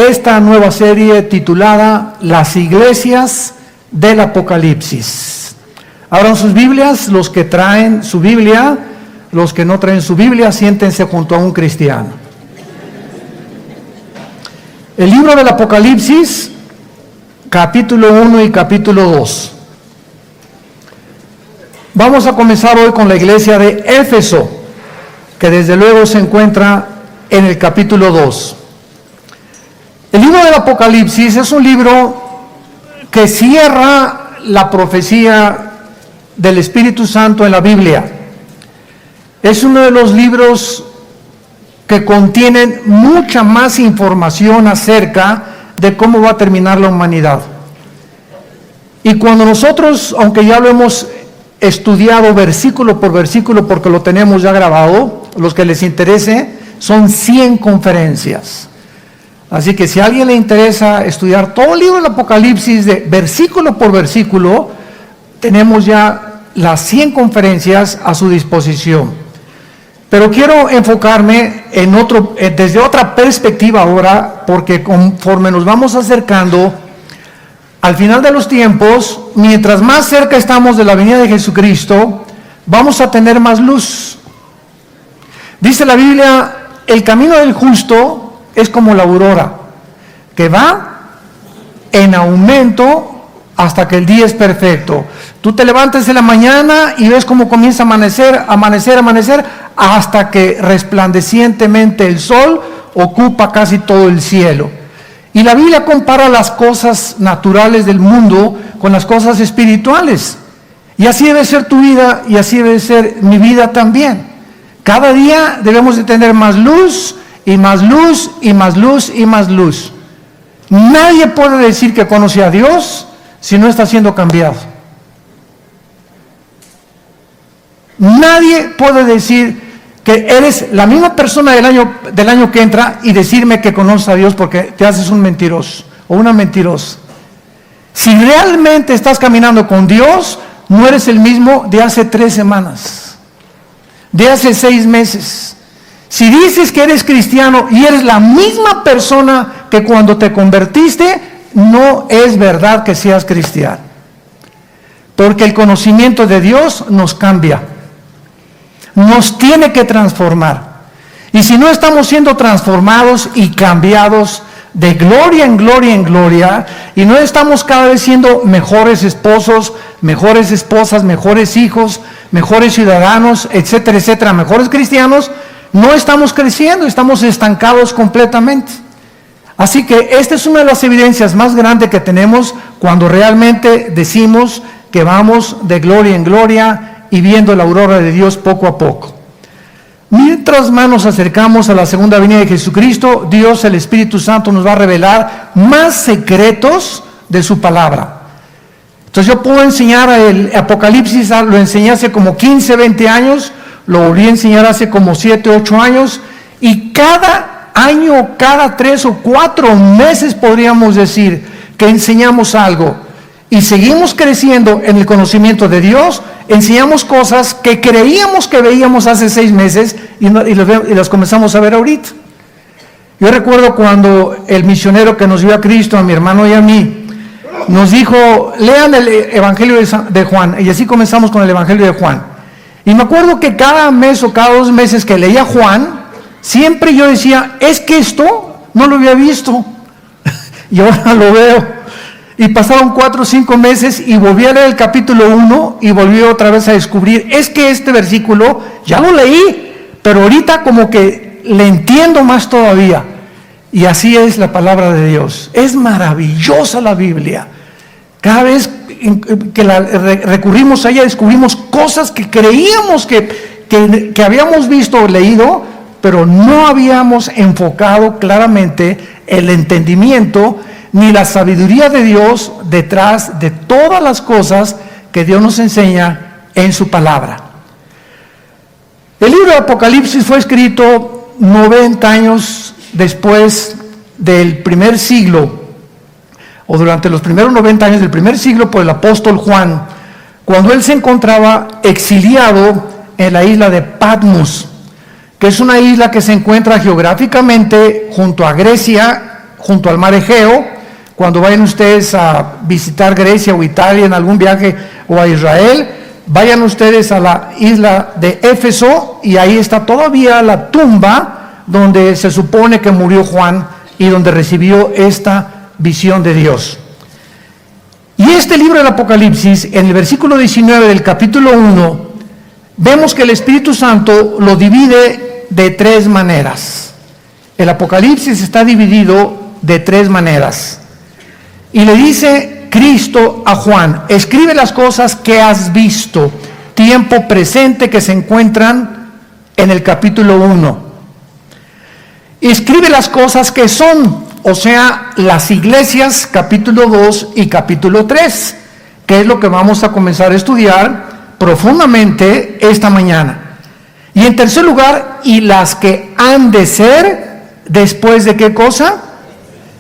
esta nueva serie titulada Las iglesias del Apocalipsis. Abran sus Biblias, los que traen su Biblia, los que no traen su Biblia, siéntense junto a un cristiano. El libro del Apocalipsis, capítulo 1 y capítulo 2. Vamos a comenzar hoy con la iglesia de Éfeso, que desde luego se encuentra en el capítulo 2. El libro del Apocalipsis es un libro que cierra la profecía del Espíritu Santo en la Biblia. Es uno de los libros que contienen mucha más información acerca de cómo va a terminar la humanidad. Y cuando nosotros, aunque ya lo hemos estudiado versículo por versículo porque lo tenemos ya grabado, los que les interese, son 100 conferencias. Así que si a alguien le interesa estudiar todo el libro del Apocalipsis de versículo por versículo, tenemos ya las 100 conferencias a su disposición. Pero quiero enfocarme en desde otra perspectiva ahora, porque conforme nos vamos acercando al final de los tiempos, mientras más cerca estamos de la venida de Jesucristo, vamos a tener más luz. Dice la Biblia, el camino del justo es como la aurora, que va en aumento hasta que el día es perfecto. Tú te levantas en la mañana y ves cómo comienza a amanecer, hasta que resplandecientemente el sol ocupa casi todo el cielo. Y la Biblia compara las cosas naturales del mundo con las cosas espirituales. Y así debe ser tu vida y así debe ser mi vida también. Cada día debemos de tener más luz y más luz y más luz y más luz. Nadie puede decir que conoce a Dios si no está siendo cambiado. Nadie puede decir que eres la misma persona del año que entra y decirme que conoces a Dios porque te haces un mentiroso o una mentirosa. Si realmente estás caminando con Dios, no eres el mismo de hace 3 semanas, de hace 6 meses. Si dices que eres cristiano y eres la misma persona que cuando te convertiste, no es verdad que seas cristiano. Porque el conocimiento de Dios nos cambia. Nos tiene que transformar. Y si no estamos siendo transformados y cambiados de gloria en gloria en gloria, y no estamos cada vez siendo mejores esposos, mejores esposas, mejores hijos, mejores ciudadanos, etcétera, etcétera, mejores cristianos, no estamos creciendo, estamos estancados completamente. Así que esta es una de las evidencias más grandes que tenemos cuando realmente decimos que vamos de gloria en gloria y viendo la aurora de Dios poco a poco. Mientras más nos acercamos a la segunda venida de Jesucristo, Dios, el Espíritu Santo, nos va a revelar más secretos de su palabra. Entonces yo puedo enseñar el Apocalipsis, lo enseñé hace como 15, 20 años, lo volví a enseñar hace como 7, 8 años, y cada año, cada 3 o 4 meses podríamos decir que enseñamos algo. Y seguimos creciendo en el conocimiento de Dios, enseñamos cosas que creíamos que veíamos hace 6 meses y las comenzamos a ver ahorita. Yo recuerdo cuando el misionero que nos dio a Cristo, a mi hermano y a mí, nos dijo, lean el Evangelio de Juan, y así comenzamos con el Evangelio de Juan. Y me acuerdo que cada mes o cada 2 meses que leía Juan, siempre yo decía, es que esto no lo había visto, y ahora lo veo. Y pasaron 4 o 5 meses y volví a leer el capítulo 1 y volví otra vez a descubrir, es que este versículo ya lo leí, pero ahorita como que le entiendo más todavía. Y así es la palabra de Dios. Es maravillosa la Biblia. Cada vez que recurrimos a ella descubrimos cosas que creíamos que habíamos visto o leído, pero no habíamos enfocado claramente el entendimiento ni la sabiduría de Dios detrás de todas las cosas que Dios nos enseña en su palabra. El libro de Apocalipsis fue escrito 90 años después del primer siglo, o durante los primeros 90 años del primer siglo, por el apóstol Juan, cuando él se encontraba exiliado en la isla de Patmos, que es una isla que se encuentra geográficamente junto a Grecia, junto al mar Egeo. Cuando vayan ustedes a visitar Grecia o Italia en algún viaje o a Israel, vayan ustedes a la isla de Éfeso y ahí está todavía la tumba donde se supone que murió Juan y donde recibió esta visión de Dios. Y este libro del Apocalipsis, en el versículo 19 del capítulo 1, vemos que el Espíritu Santo lo divide de tres maneras. El Apocalipsis está dividido de tres maneras. Y le dice Cristo a Juan: escribe las cosas que has visto, tiempo presente, que se encuentran en el capítulo 1. Escribe las cosas que son, o sea, las iglesias, capítulo 2 y capítulo 3, que es lo que vamos a comenzar a estudiar profundamente esta mañana. Y en tercer lugar, y las que han de ser después de qué cosa?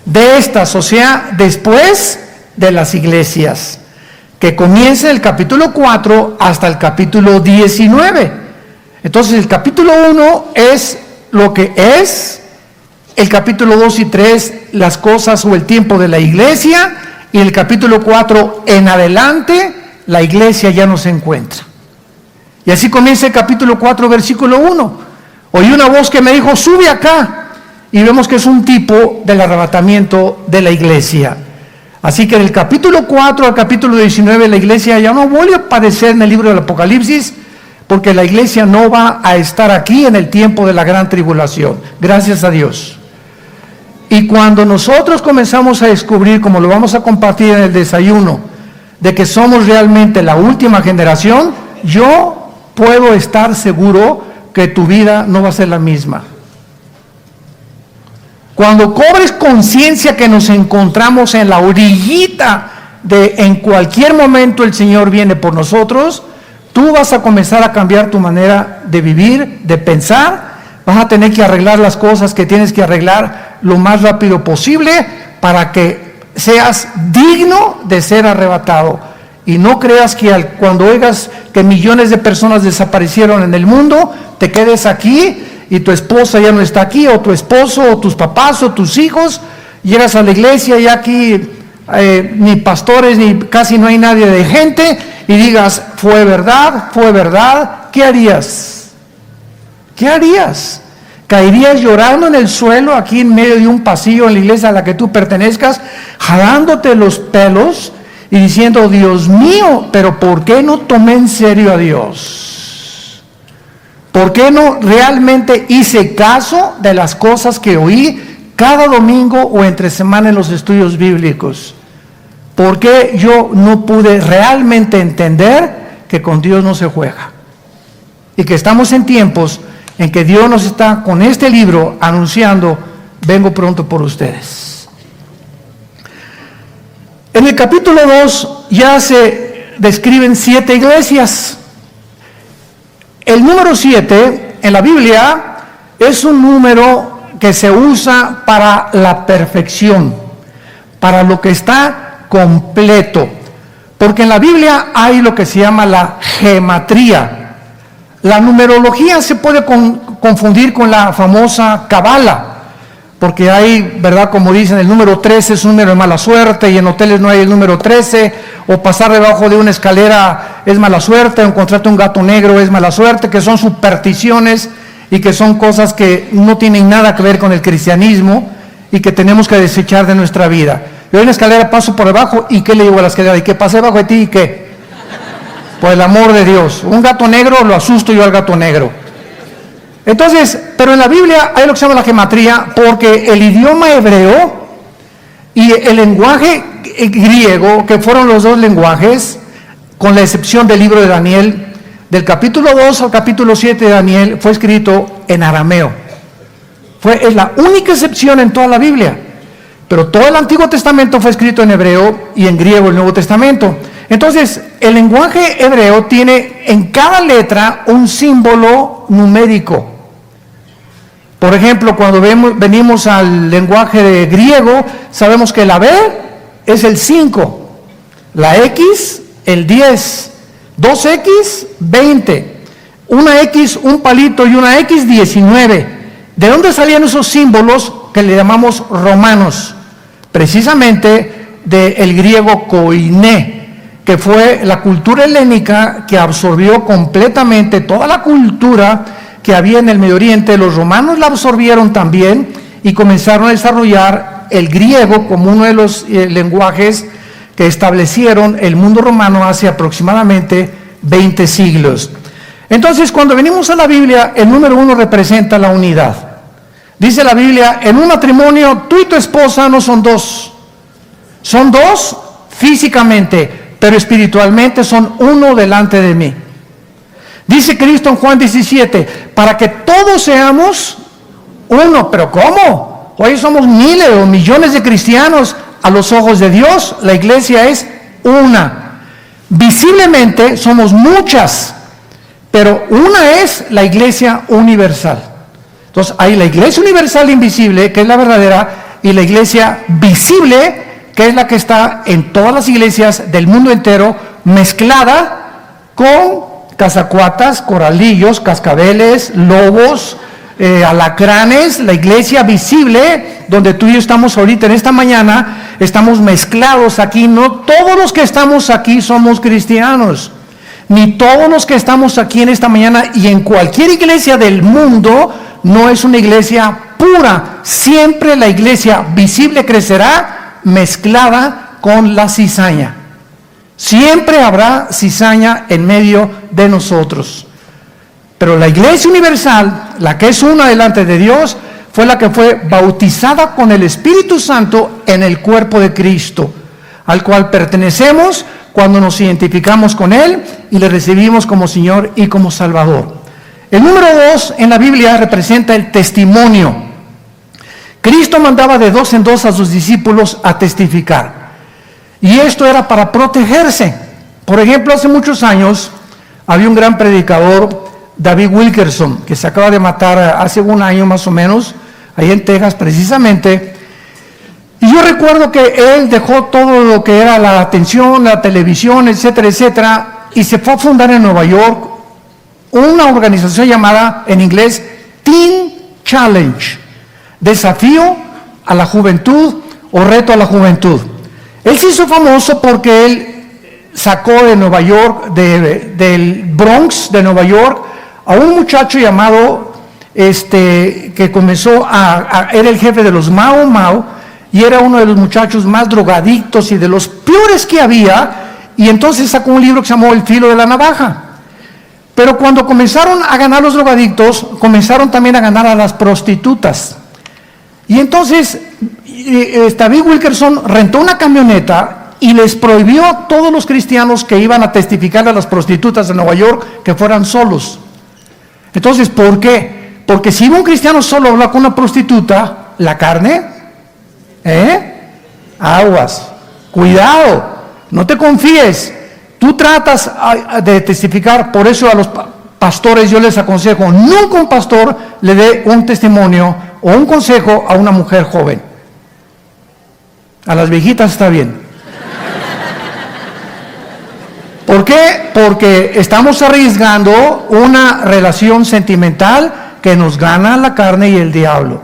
De estas, o sea, después de las iglesias, que comienza el capítulo 4 hasta el capítulo 19. Entonces el capítulo 1 es lo que es, el capítulo 2 y 3 las cosas o el tiempo de la iglesia, y el capítulo 4 en adelante la iglesia ya no se encuentra. Y así comienza el capítulo 4, versículo 1. Oí una voz que me dijo: sube acá. Y vemos que es un tipo del arrebatamiento de la iglesia. Así que del capítulo 4 al capítulo 19 la iglesia ya no vuelve a aparecer en el libro del Apocalipsis, porque la iglesia no va a estar aquí en el tiempo de la gran tribulación. Gracias a Dios. Y cuando nosotros comenzamos a descubrir, como lo vamos a compartir en el desayuno, de que somos realmente la última generación, yo puedo estar seguro que tu vida no va a ser la misma. Cuando cobres conciencia que nos encontramos en la orillita de en cualquier momento el Señor viene por nosotros, tú vas a comenzar a cambiar tu manera de vivir, de pensar. Vas a tener que arreglar las cosas que tienes que arreglar lo más rápido posible para que seas digno de ser arrebatado. Y no creas que cuando oigas que millones de personas desaparecieron en el mundo, te quedes aquí y tu esposa ya no está aquí, o tu esposo, o tus papás, o tus hijos. Llegas a la iglesia y aquí ni pastores, ni casi no hay nadie de gente, y digas: fue verdad, ¿qué harías? ¿Qué harías? ¿Caerías llorando en el suelo aquí en medio de un pasillo en la iglesia a la que tú pertenezcas, jalándote los pelos y diciendo: Dios mío, pero ¿por qué no tomé en serio a Dios? ¿Por qué no realmente hice caso de las cosas que oí cada domingo o entre semana en los estudios bíblicos? ¿Por qué yo no pude realmente entender que con Dios no se juega? Y que estamos en tiempos en que Dios nos está con este libro anunciando: vengo pronto por ustedes. En el capítulo 2 ya se describen 7 iglesias. El número 7 en la Biblia es un número que se usa para la perfección, para lo que está completo. Porque en la Biblia hay lo que se llama la gematría. La numerología se puede confundir con la famosa cabala, porque hay, ¿verdad? Como dicen, el número 13 es un número de mala suerte, y en hoteles no hay el número 13, o pasar debajo de una escalera es mala suerte, o encontrarte un gato negro es mala suerte, que son supersticiones y que son cosas que no tienen nada que ver con el cristianismo y que tenemos que desechar de nuestra vida. Yo en una escalera paso por debajo, ¿y qué le digo a la escalera? ¿Y qué pasé debajo de ti? ¿Y qué? Por el amor de Dios. Un gato negro, lo asusto yo al gato negro. Entonces, pero en la Biblia hay lo que se llama la gematría, porque el idioma hebreo y el lenguaje griego, que fueron los dos lenguajes, con la excepción del libro de Daniel, del capítulo 2 al capítulo 7 de Daniel, fue escrito en arameo. Es la única excepción en toda la Biblia. Pero todo el Antiguo Testamento fue escrito en hebreo y en griego el Nuevo Testamento. Entonces, el lenguaje hebreo tiene en cada letra un símbolo numérico. Por ejemplo, cuando venimos al lenguaje de griego, sabemos que la B es el 5, la X el 10, 2X 20, una X un palito y una X 19. ¿De dónde salían esos símbolos que le llamamos romanos? Precisamente del griego koiné, que fue la cultura helénica que absorbió completamente toda la cultura que había en el Medio Oriente. Los romanos la absorbieron también y comenzaron a desarrollar el griego como uno de los lenguajes que establecieron el mundo romano hace aproximadamente 20 siglos. Entonces, cuando venimos a la Biblia, el número 1 representa la unidad. Dice la Biblia, en un matrimonio, tú y tu esposa no son dos. Son dos físicamente, pero espiritualmente son uno delante de mí. Dice Cristo en Juan 17, para que todos seamos uno. ¿Pero cómo? Hoy somos miles o millones de cristianos. A los ojos de Dios, la iglesia es una. Visiblemente somos muchas, pero una es la iglesia universal. Entonces hay la iglesia universal invisible, que es la verdadera, y la iglesia visible, que es la que está en todas las iglesias del mundo entero, mezclada con cazacuatas, coralillos, cascabeles, lobos, alacranes. La iglesia visible, donde tú y yo estamos ahorita en esta mañana, estamos mezclados aquí. No todos los que estamos aquí somos cristianos, ni todos los que estamos aquí en esta mañana y en cualquier iglesia del mundo no es una iglesia pura. Siempre la iglesia visible crecerá mezclada con la cizaña. Siempre habrá cizaña en medio de nosotros. Pero la iglesia universal, la que es una delante de Dios, fue la que fue bautizada con el Espíritu Santo en el cuerpo de Cristo, al cual pertenecemos cuando nos identificamos con Él y le recibimos como Señor y como Salvador. El número 2 en la Biblia representa el testimonio. Cristo mandaba de 2 en 2 a sus discípulos a testificar. Y esto era para protegerse. Por ejemplo, hace muchos años había un gran predicador, David Wilkerson, que se acaba de matar hace un año más o menos, ahí en Texas precisamente. Y yo recuerdo que él dejó todo lo que era la atención, la televisión, etcétera, etcétera, y se fue a fundar en Nueva York una organización llamada en inglés Teen Challenge, desafío a la juventud o reto a la juventud. Él se hizo famoso porque él sacó de Nueva York, del Bronx de Nueva York, a un muchacho llamado, que comenzó era el jefe de los Mau Mau, y era uno de los muchachos más drogadictos y de los peores que había, y entonces sacó un libro que se llamó El filo de la navaja. Pero cuando comenzaron a ganar los drogadictos, comenzaron también a ganar a las prostitutas. Y entonces David Wilkerson rentó una camioneta y les prohibió a todos los cristianos que iban a testificar a las prostitutas de Nueva York que fueran solos. Entonces, ¿por qué? Porque si iba un cristiano solo a hablar con una prostituta, la carne, aguas, cuidado, no te confíes. Tú tratas de testificar, por eso a los pastores yo les aconsejo, nunca un pastor le dé un testimonio o un consejo a una mujer joven. A las viejitas está bien. ¿Por qué? Porque estamos arriesgando una relación sentimental que nos gana la carne y el diablo.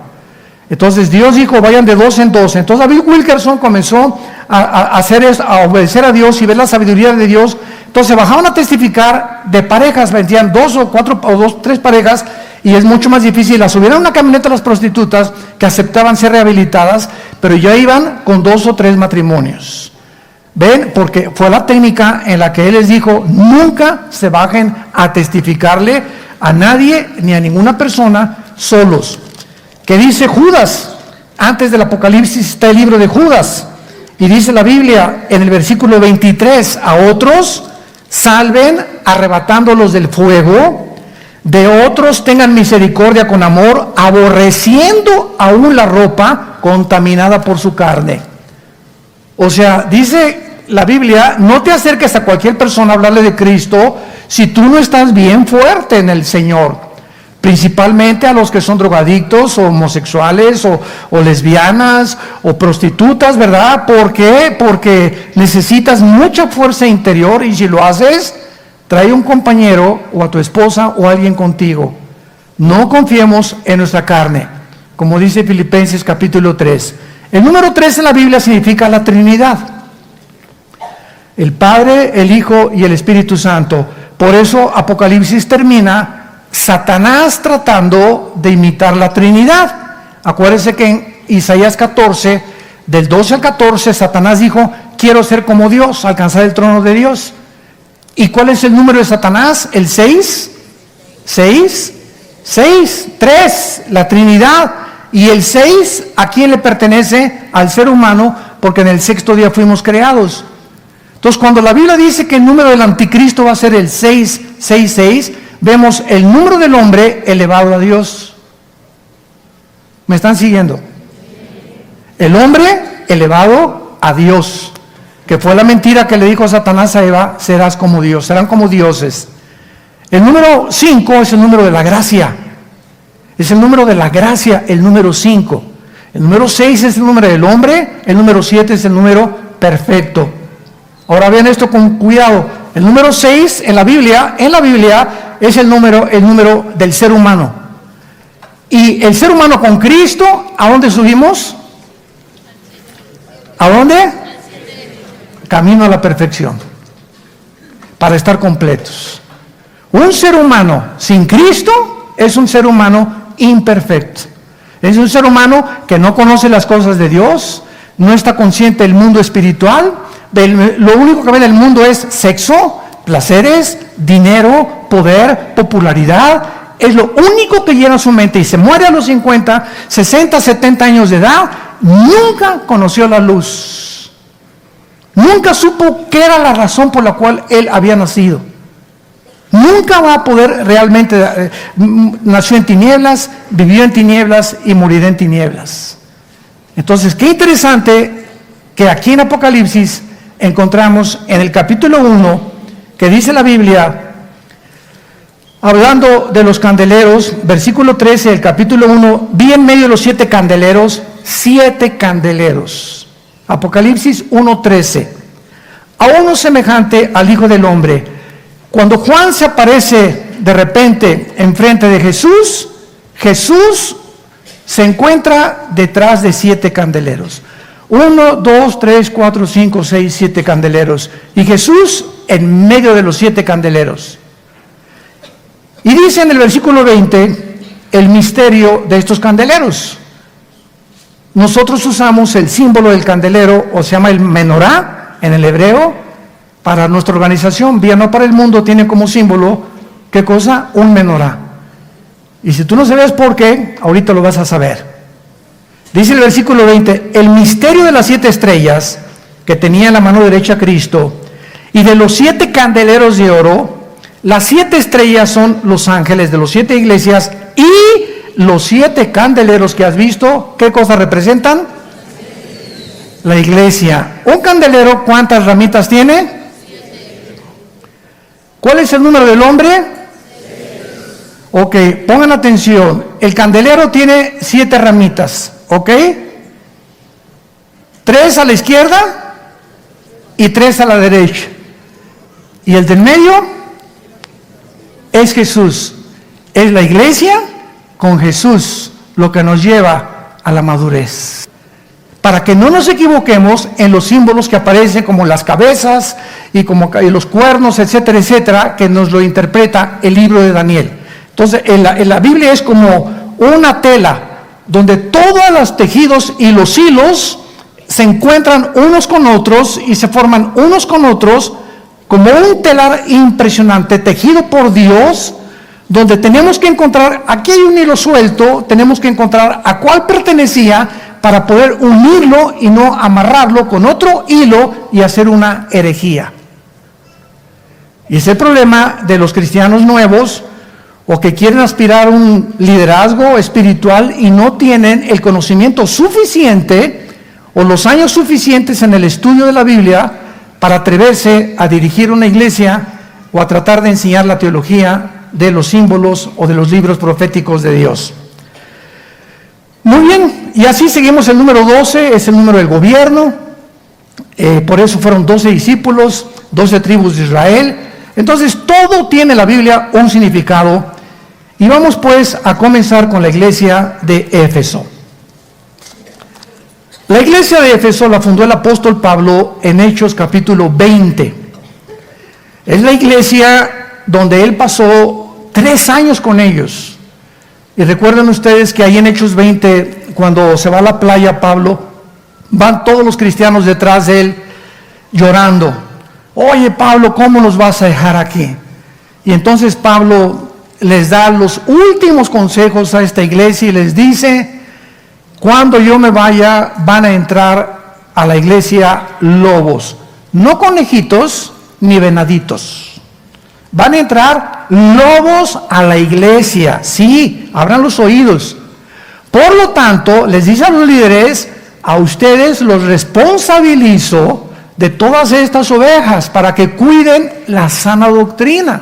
Entonces Dios dijo, vayan de 2 en 2. Entonces David Wilkerson comenzó a hacer esto, a obedecer a Dios y ver la sabiduría de Dios. Entonces bajaban a testificar de parejas, vendían 2 o 4 o 2, 3 parejas, y es mucho más difícil. Las subieron a una camioneta a las prostitutas que aceptaban ser rehabilitadas, pero ya iban con 2 o 3 matrimonios. ¿Ven? Porque fue la técnica en la que Él les dijo, nunca se bajen a testificarle a nadie ni a ninguna persona solos. Que dice Judas, antes del Apocalipsis está el libro de Judas, y dice la Biblia en el versículo 23, a otros salven arrebatándolos del fuego, de otros tengan misericordia con amor, aborreciendo aún la ropa contaminada por su carne. O sea, dice la Biblia, no te acerques a cualquier persona a hablarle de Cristo si tú no estás bien fuerte en el Señor. Principalmente a los que son drogadictos o homosexuales o lesbianas o prostitutas, ¿verdad? ¿Por qué? Porque necesitas mucha fuerza interior, y si lo haces, trae un compañero o a tu esposa o alguien contigo No confiemos en nuestra carne, como dice Filipenses capítulo 3. El número 3 en la Biblia significa la Trinidad. El Padre, el Hijo y el Espíritu Santo. Por eso Apocalipsis termina Satanás tratando de imitar la Trinidad. Acuérdense que en Isaías 14, del 12 al 14, Satanás dijo, quiero ser como Dios, alcanzar el trono de Dios. ¿Y cuál es el número de Satanás? ¿El 6? ¿6? 6, 3, la Trinidad. Y el 6, ¿a quién le pertenece? Al ser humano, porque en el sexto día fuimos creados. Entonces, cuando la Biblia dice que el número del anticristo va a ser el 666, vemos el número del hombre elevado a Dios. ¿Me están siguiendo? El hombre elevado a Dios, que fue la mentira que le dijo Satanás a Eva, serás como Dios, serán como dioses. El número 5 es el número de la gracia. Es el número de la gracia, el número 5. El número 6 es el número del hombre, el número 7 es el número perfecto. Ahora vean esto con cuidado. El número 6 en la Biblia es el número del ser humano. Y el ser humano con Cristo, ¿a dónde subimos? ¿A dónde? Camino a la perfección. Para estar completos. Un ser humano sin Cristo es un ser humano imperfecto. Es un ser humano que no conoce las cosas de Dios, no está consciente del mundo espiritual. Lo único que ve en el mundo es sexo, placeres, dinero, poder, popularidad. Es lo único que llena su mente y se muere a los 50, 60, 70 años de edad. Nunca conoció la luz. Nunca supo qué era la razón por la cual él había nacido. Nunca va a poder realmente, nació en tinieblas, vivió en tinieblas y morirá en tinieblas. Entonces, qué interesante que aquí en Apocalipsis encontramos en el capítulo 1, que dice la Biblia, hablando de los candeleros, versículo 13 del capítulo 1, vi en medio de los 7 candeleros, 7 candeleros. Apocalipsis 1:13. A uno semejante al Hijo del Hombre. Cuando Juan se aparece de repente enfrente de Jesús, Jesús se encuentra detrás de 7 candeleros. 1, 2, 3, 4, 5, 6, 7 candeleros. Y Jesús en medio de los 7 candeleros. Y dice en el versículo 20 el misterio de estos candeleros. Nosotros usamos el símbolo del candelero, o se llama el menorá en el hebreo. Para nuestra organización, Vía No para el Mundo, tiene como símbolo, ¿qué cosa? Un menorá. Y si tú no sabes por qué, ahorita lo vas a saber. Dice el versículo 20, el misterio de las 7 estrellas que tenía en la mano derecha Cristo, y de los 7 candeleros de oro. Las 7 estrellas son los ángeles de las 7 iglesias, y los 7 candeleros que has visto, ¿qué cosa representan? La iglesia. Un candelero, ¿cuántas ramitas tiene? ¿Cuál es el número del hombre? Ok, pongan atención. El candelero tiene 7 ramitas, ¿ok? 3 a la izquierda y 3 a la derecha. Y el del medio es Jesús. Es la iglesia con Jesús lo que nos lleva a la madurez. Para que no nos equivoquemos en los símbolos que aparecen como las cabezas y como los cuernos, etcétera, etcétera, que nos lo interpreta el libro de Daniel. Entonces, en la Biblia es como una tela donde todos los tejidos y los hilos se encuentran unos con otros y se forman unos con otros como un telar impresionante tejido por Dios, donde tenemos que encontrar, aquí hay un hilo suelto, tenemos que encontrar a cuál pertenecía para poder unirlo y no amarrarlo con otro hilo y hacer una herejía. Y es el problema de los cristianos nuevos o que quieren aspirar a un liderazgo espiritual y no tienen el conocimiento suficiente o los años suficientes en el estudio de la Biblia para atreverse a dirigir una iglesia o a tratar de enseñar la teología de los símbolos o de los libros proféticos de Dios. Muy bien, y así seguimos. El número 12, es el número del gobierno, por eso fueron 12 discípulos, 12 tribus de Israel. Entonces todo tiene la Biblia un significado, Y vamos pues a comenzar con la iglesia de Éfeso. La iglesia de Éfeso la fundó el apóstol Pablo en Hechos capítulo 20. Es la iglesia donde él pasó 3 años con ellos. Y recuerden ustedes que ahí en Hechos 20, cuando se va a la playa Pablo, van todos los cristianos detrás de él llorando. Oye Pablo, ¿cómo nos vas a dejar aquí? Y entonces Pablo les da los últimos consejos a esta iglesia y les dice: cuando yo me vaya, van a entrar a la iglesia lobos, no conejitos ni venaditos. Van a entrar lobos a la iglesia. Sí, abran los oídos. Por lo tanto, les dice a los líderes: a ustedes los responsabilizo de todas estas ovejas para que cuiden la sana doctrina.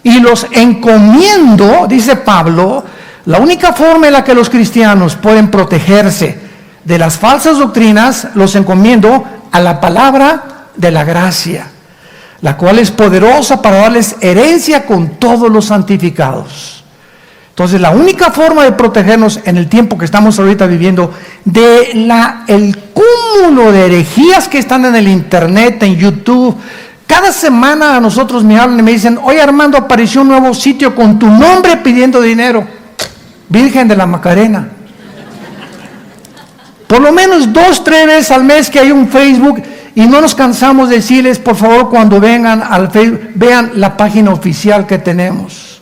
Y los encomiendo, dice Pablo, la única forma en la que los cristianos pueden protegerse de las falsas doctrinas, los encomiendo a la palabra de la gracia, la cual es poderosa para darles herencia con todos los santificados. Entonces, la única forma de protegernos en el tiempo que estamos ahorita viviendo de el cúmulo de herejías que están en el internet, en YouTube. Cada semana a nosotros me hablan y me dicen: oye Armando, apareció un nuevo sitio con tu nombre pidiendo dinero. Virgen de la Macarena. Por lo menos 2-3 veces al mes que hay un Facebook, y no nos cansamos de decirles: por favor, cuando vengan al Facebook, vean la página oficial que tenemos.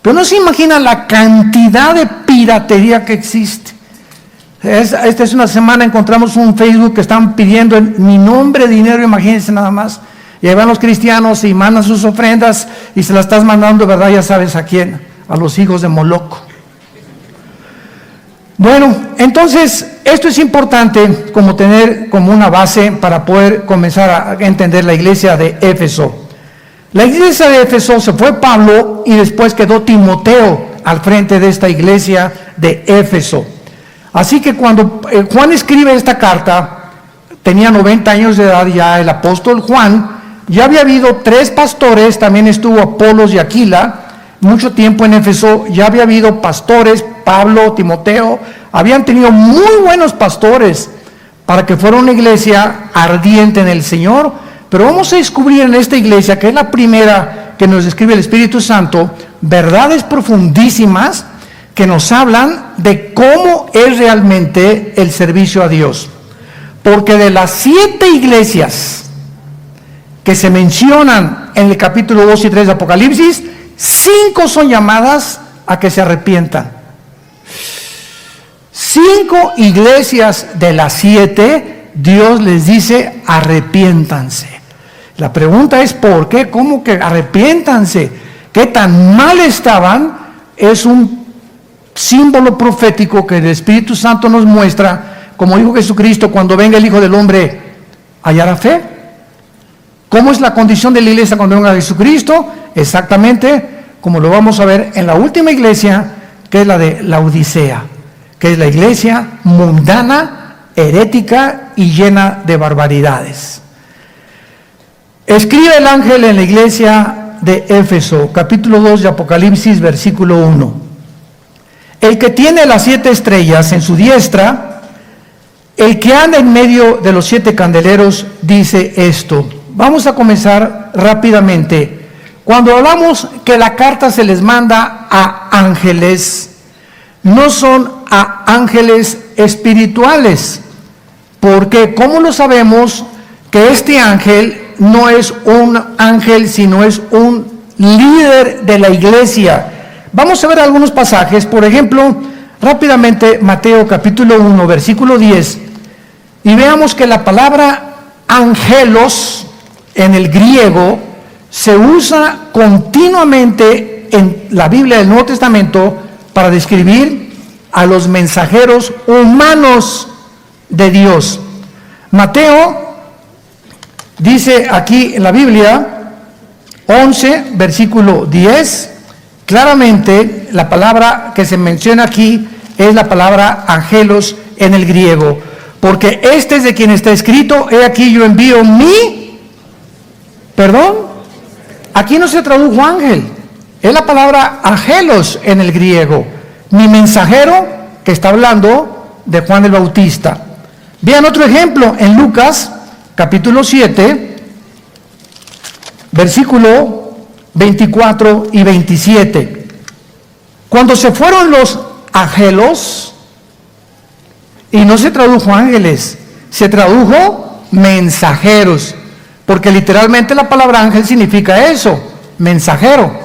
Pero no se imaginan la cantidad de piratería que existe. Esta es una semana, encontramos un Facebook que están pidiendo en mi nombre dinero, imagínense nada más. Y ahí van los cristianos y mandan sus ofrendas y se las estás mandando, ¿verdad? Ya sabes a quién, a los hijos de Moloco. Bueno, entonces esto es importante como tener como una base para poder comenzar a entender la iglesia de Éfeso. La iglesia de Éfeso se fue Pablo y después quedó Timoteo al frente de esta iglesia de Éfeso. Así que cuando Juan escribe esta carta, tenía 90 años de edad ya el apóstol Juan. Ya había habido 3 pastores, también estuvo Apolos y Aquila, mucho tiempo en Éfeso. Ya había habido pastores, Pablo, Timoteo, habían tenido muy buenos pastores para que fuera una iglesia ardiente en el Señor. Pero vamos a descubrir en esta iglesia, que es la primera que nos describe el Espíritu Santo, verdades profundísimas que nos hablan de cómo es realmente el servicio a Dios. Porque de las 7 iglesias que se mencionan en el capítulo 2 y 3 de Apocalipsis, 5 son llamadas a que se arrepientan. 5 iglesias de las 7, Dios les dice: arrepiéntanse. La pregunta es: ¿por qué? ¿Cómo que arrepiéntanse? ¿Qué tan mal estaban? Es un símbolo profético que el Espíritu Santo nos muestra, como dijo Jesucristo: cuando venga el Hijo del Hombre, ¿hallará fe? ¿Cómo es la condición de la iglesia cuando venga Jesucristo? Exactamente como lo vamos a ver en la última iglesia, que es la de Laodicea, que es la iglesia mundana, herética y llena de barbaridades. Escribe el ángel en la iglesia de Éfeso, capítulo 2 de Apocalipsis, versículo 1. El que tiene las 7 estrellas en su diestra, el que anda en medio de los 7 candeleros, dice esto. Vamos a comenzar rápidamente. Cuando hablamos que la carta se les manda a ángeles, no son a ángeles espirituales. Porque, ¿cómo lo sabemos que este ángel no es un ángel, sino es un líder de la iglesia? Vamos a ver algunos pasajes. Por ejemplo, rápidamente, Mateo capítulo 1, versículo 10. Y veamos que la palabra angelos en el griego se usa continuamente en la Biblia del Nuevo Testamento para describir a los mensajeros humanos de Dios. Mateo dice aquí en la Biblia 11, versículo 10, claramente la palabra que se menciona aquí es la palabra angelos en el griego, porque este es de quien está escrito: he aquí yo envío mi, aquí no se tradujo ángel, Es la palabra angelos en el griego. Mi mensajero, que está hablando de Juan el Bautista. Vean otro ejemplo en Lucas, capítulo 7, versículo 24 y 27. Cuando se fueron los angelos, y no se tradujo ángeles, se tradujo mensajeros, porque literalmente la palabra ángel significa eso, mensajero.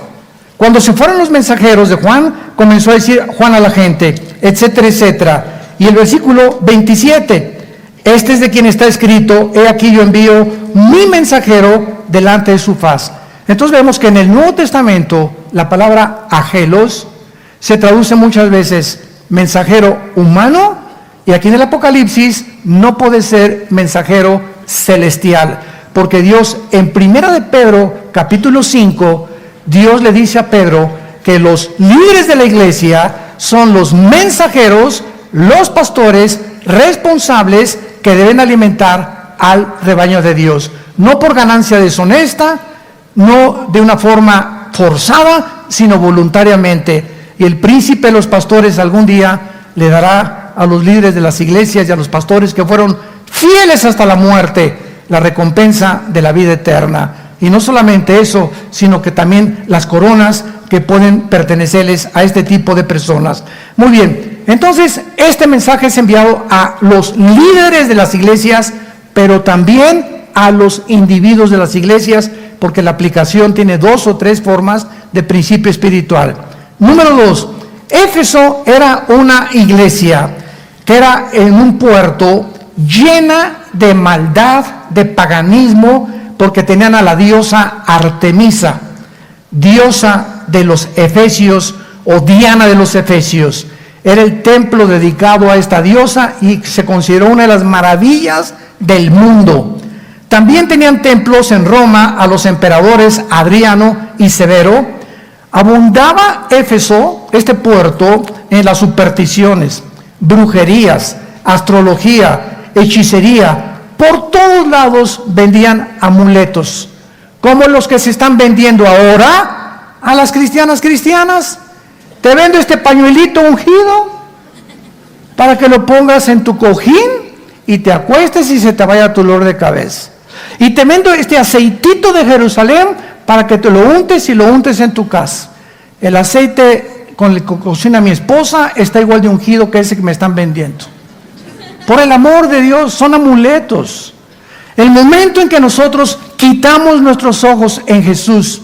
Cuando se fueron los mensajeros de Juan, comenzó a decir Juan a la gente, etcétera, etcétera. Y el versículo 27, este es de quien está escrito, he aquí yo envío mi mensajero delante de su faz. Entonces vemos que en el Nuevo Testamento la palabra angelos se traduce muchas veces mensajero humano, y aquí en el Apocalipsis no puede ser mensajero celestial, porque Dios en 1 de Pedro capítulo 5, Dios le dice a Pedro que los líderes de la iglesia son los mensajeros, los pastores responsables que deben alimentar al rebaño de Dios, no por ganancia deshonesta, no de una forma forzada, sino voluntariamente. Y el príncipe de los pastores algún día le dará a los líderes de las iglesias y a los pastores que fueron fieles hasta la muerte la recompensa de la vida eterna. Y no solamente eso, sino que también las coronas que pueden pertenecerles a este tipo de personas. Muy bien, entonces este mensaje es enviado a los líderes de las iglesias, pero también a los individuos de las iglesias, porque la aplicación tiene 2 o 3 formas de principio espiritual. Número 2, Éfeso era una iglesia que era en un puerto llena de maldad, de paganismo, porque tenían a la diosa Artemisa, diosa de los efesios o Diana de los efesios. Era el templo dedicado a esta diosa y se consideró una de las maravillas del mundo. También tenían templos en Roma a los emperadores Adriano y Severo. Abundaba Éfeso, este puerto, en las supersticiones, brujerías, astrología, hechicería. Por todos lados vendían amuletos, como los que se están vendiendo ahora a las cristianas. Te vendo este pañuelito ungido para que lo pongas en tu cojín y te acuestes y se te vaya tu dolor de cabeza. Y te vendo este aceitito de Jerusalén para que te lo untes y lo untes en tu casa. El aceite con el que cocina mi esposa está igual de ungido que ese que me están vendiendo. Por el amor de Dios, son amuletos. El momento en que nosotros quitamos nuestros ojos en Jesús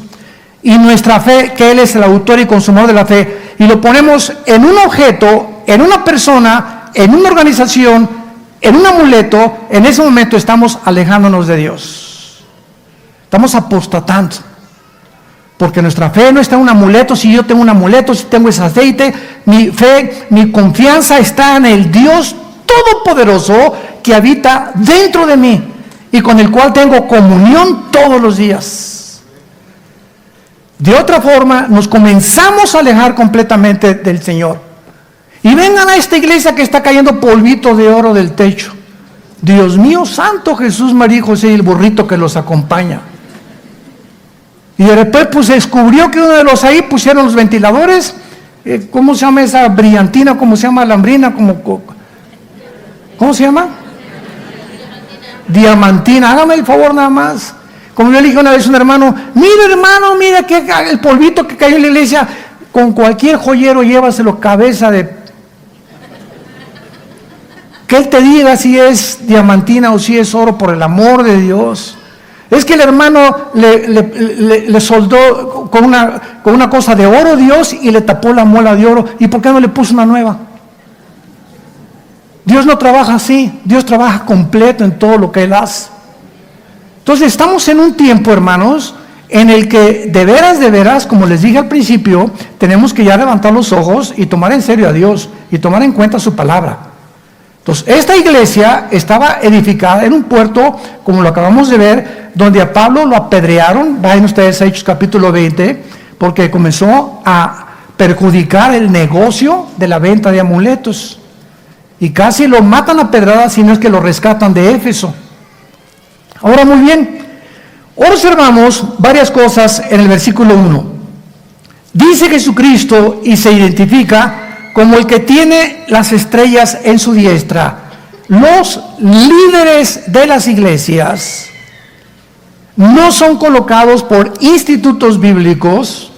y nuestra fe, que Él es el autor y consumador de la fe, y lo ponemos en un objeto, en una persona, en una organización, en un amuleto, en ese momento estamos alejándonos de Dios. Estamos apostatando. Porque nuestra fe no está en un amuleto. Si yo tengo un amuleto, si tengo ese aceite, mi fe, mi confianza está en el Dios Todopoderoso que habita dentro de mí y con el cual tengo comunión todos los días. De otra forma, nos comenzamos a alejar completamente del Señor. Y vengan a esta iglesia que está cayendo polvito de oro del techo. Dios mío, santo Jesús, María y José y el burrito que los acompaña. Y de repente pues se descubrió que uno de los ahí pusieron los ventiladores, ¿cómo se llama esa brillantina? ¿Cómo se llama lambrina? ¿Cómo se llama? Diamantina. Hágame el favor nada más. Como yo le dije una vez a un hermano, mira que el polvito que cayó en la iglesia, con cualquier joyero llévaselo cabeza de... Que él te diga si es diamantina o si es oro, por el amor de Dios. Es que el hermano le soldó con una cosa de oro Dios y le tapó la muela de oro. ¿Y por qué no le puso una nueva? Dios no trabaja así. Dios trabaja completo en todo lo que Él hace. Entonces estamos en un tiempo, hermanos, en el que de veras, como les dije al principio, tenemos que ya levantar los ojos y tomar en serio a Dios y tomar en cuenta su palabra. Entonces, esta iglesia estaba edificada en un puerto, como lo acabamos de ver, donde a Pablo lo apedrearon. Vayan ustedes a Hechos capítulo 20, porque comenzó a perjudicar el negocio de la venta de amuletos. Y casi lo matan a pedradas, si no es que lo rescatan de Éfeso. Ahora, muy bien, observamos varias cosas en el versículo 1. Dice Jesucristo y se identifica como el que tiene las estrellas en su diestra. Los líderes de las iglesias no son colocados por institutos bíblicos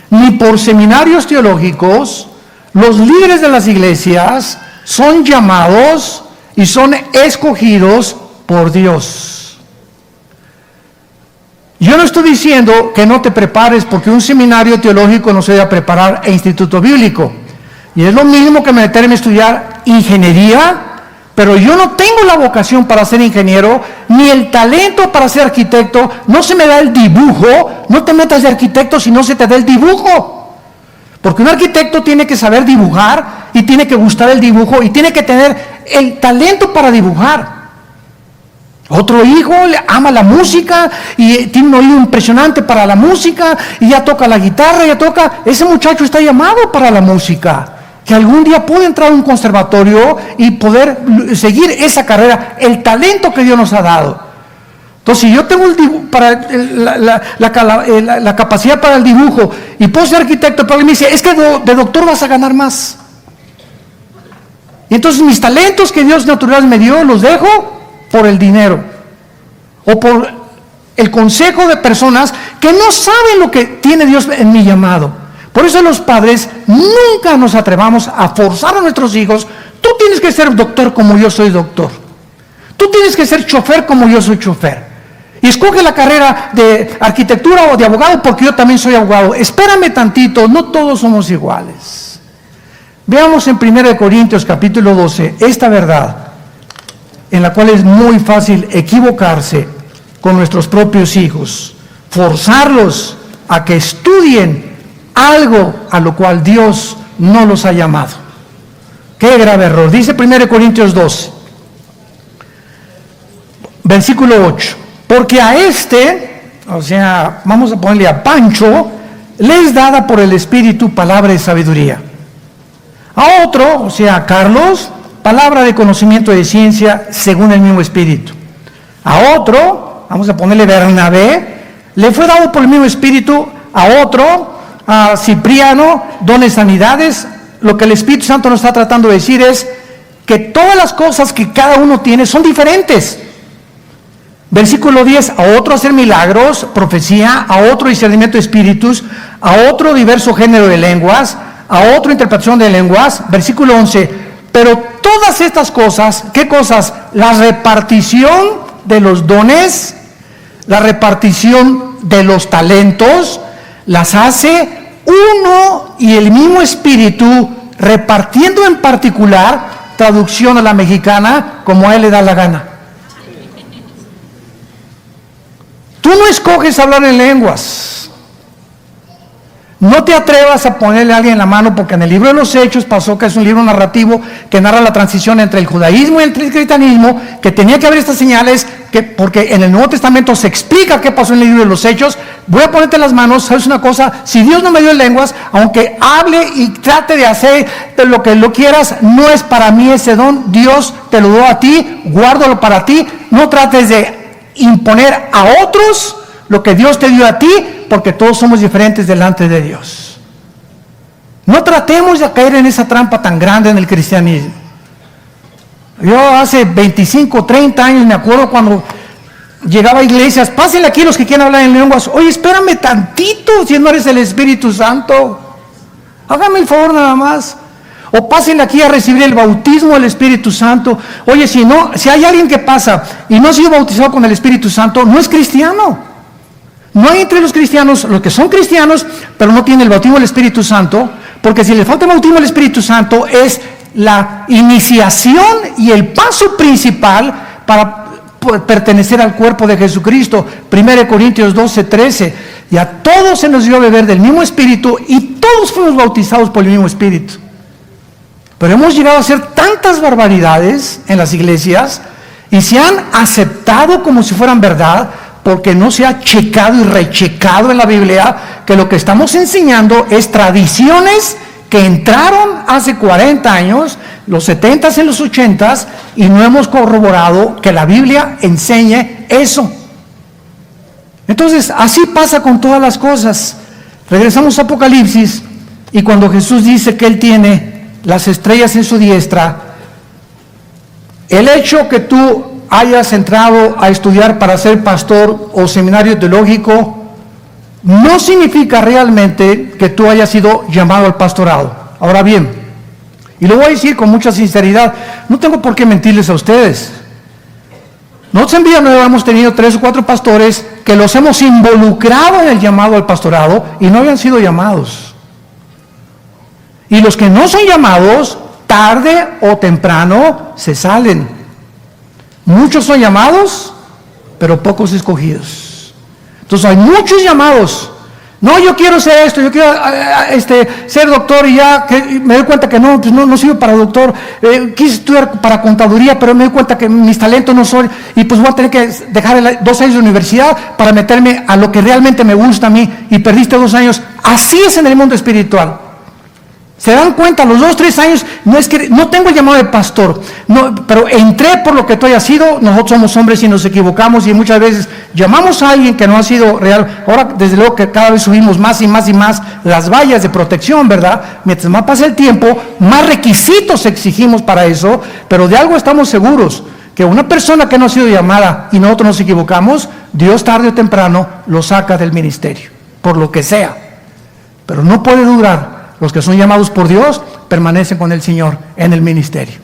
ni por seminarios teológicos. Los líderes de las iglesias son llamados y son escogidos por Dios. Yo no estoy diciendo que no te prepares porque un seminario teológico no se debe preparar e instituto bíblico. Y es lo mismo que meterme a estudiar ingeniería, pero yo no tengo la vocación para ser ingeniero, ni el talento para ser arquitecto. No se me da el dibujo. No te metas de arquitecto si no se te da el dibujo. Porque un arquitecto tiene que saber dibujar y tiene que gustar el dibujo y tiene que tener el talento para dibujar. Otro hijo ama la música y tiene un oído impresionante para la música y ya toca la guitarra, ese muchacho está llamado para la música, que algún día puede entrar a un conservatorio y poder seguir esa carrera, el talento que Dios nos ha dado. Entonces, si yo tengo la capacidad para el dibujo y puedo ser arquitecto, pero él me dice, es que de doctor vas a ganar más. Y entonces mis talentos que Dios natural me dio, los dejo por el dinero o por el consejo de personas que no saben lo que tiene Dios en mi llamado. Por eso los padres nunca nos atrevamos a forzar a nuestros hijos. Tú tienes que ser doctor como yo soy doctor. Tú tienes que ser chofer como yo soy chofer. Y escoge la carrera de arquitectura o de abogado porque yo también soy abogado. Espérame tantito, no todos somos iguales. Veamos en 1 Corintios capítulo 12 esta verdad, en la cual es muy fácil equivocarse con nuestros propios hijos, forzarlos a que estudien algo a lo cual Dios no los ha llamado. Qué grave error. Dice 1 Corintios 12, versículo 8, porque a vamos a ponerle a Pancho, le es dada por el Espíritu palabra de sabiduría. A otro, a Carlos, palabra de conocimiento de ciencia según el mismo Espíritu. A otro, vamos a ponerle Bernabé, le fue dado por el mismo Espíritu. A otro, a Cipriano, dones de sanidades. Lo que el Espíritu Santo nos está tratando de decir es que todas las cosas que cada uno tiene son diferentes. Versículo 10, a otro hacer milagros, profecía, a otro discernimiento de espíritus, a otro diverso género de lenguas, a otro interpretación de lenguas. Versículo 11, pero todas estas cosas, ¿qué cosas? La repartición de los dones, la repartición de los talentos, las hace uno y el mismo Espíritu, repartiendo en particular, traducción a la mexicana, como a él le da la gana. Tú no escoges hablar en lenguas. No te atrevas a ponerle a alguien la mano, porque en el libro de los Hechos pasó que es un libro narrativo que narra la transición entre el judaísmo y el cristianismo, que tenía que haber estas señales, porque en el Nuevo Testamento se explica qué pasó en el libro de los Hechos. Voy a ponerte las manos, ¿sabes una cosa? Si Dios no me dio lenguas, aunque hable y trate de hacer lo que lo quieras, no es para mí ese don. Dios te lo dio a ti, guárdalo para ti. No trates de imponer a otros lo que Dios te dio a ti, porque todos somos diferentes delante de Dios. No tratemos de caer en esa trampa tan grande en el cristianismo. Yo hace 25, 30 años me acuerdo cuando llegaba a iglesias, pásenle aquí los que quieren hablar en lenguas. Oye, espérame tantito, si no eres el Espíritu Santo. Hágame el favor nada más. O pásenle aquí a recibir el bautismo del Espíritu Santo. Oye, si hay alguien que pasa y no ha sido bautizado con el Espíritu Santo, no es cristiano. No hay entre los cristianos, los que son cristianos, pero no tienen el bautismo del Espíritu Santo, porque si le falta el bautismo del Espíritu Santo es la iniciación y el paso principal para pertenecer al cuerpo de Jesucristo. 1 Corintios 12, 13. Y a todos se nos dio a beber del mismo Espíritu y todos fuimos bautizados por el mismo Espíritu. Pero hemos llegado a hacer tantas barbaridades en las iglesias y se han aceptado como si fueran verdad, porque no se ha checado y rechecado en la Biblia que lo que estamos enseñando es tradiciones que entraron hace 40 años, los 70s y los 80s, y no hemos corroborado que la Biblia enseñe eso. Entonces, así pasa con todas las cosas. Regresamos a Apocalipsis, y cuando Jesús dice que Él tiene las estrellas en su diestra, el hecho que tú hayas entrado a estudiar para ser pastor o seminario teológico no significa realmente que tú hayas sido llamado al pastorado. Ahora bien, y lo voy a decir con mucha sinceridad, no tengo por qué mentirles a ustedes. Nosotros en Villanueva hemos tenido 3 o 4 pastores que los hemos involucrado en el llamado al pastorado y no habían sido llamados. Y los que no son llamados, tarde o temprano se salen. Muchos son llamados, pero pocos escogidos. Entonces hay muchos llamados. No, yo quiero ser esto, yo quiero ser doctor, y ya que me doy cuenta que no sirvo para doctor. Quise estudiar para contaduría, pero me doy cuenta que mis talentos no son, y pues voy a tener que dejar 2 años de universidad para meterme a lo que realmente me gusta a mí, y perdiste 2 años. Así es en el mundo espiritual. Se dan cuenta, a los 2 o 3 años, no es que no tengo llamado de pastor, no, pero entré por lo que tú hayas sido. Nosotros somos hombres y nos equivocamos, y muchas veces llamamos a alguien que no ha sido real. Ahora, desde luego que cada vez subimos más y más y más las vallas de protección, ¿verdad? Mientras más pasa el tiempo, más requisitos exigimos para eso, pero de algo estamos seguros, que una persona que no ha sido llamada y nosotros nos equivocamos, Dios tarde o temprano lo saca del ministerio, por lo que sea. Pero no puede durar. Los que son llamados por Dios permanecen con el Señor en el ministerio.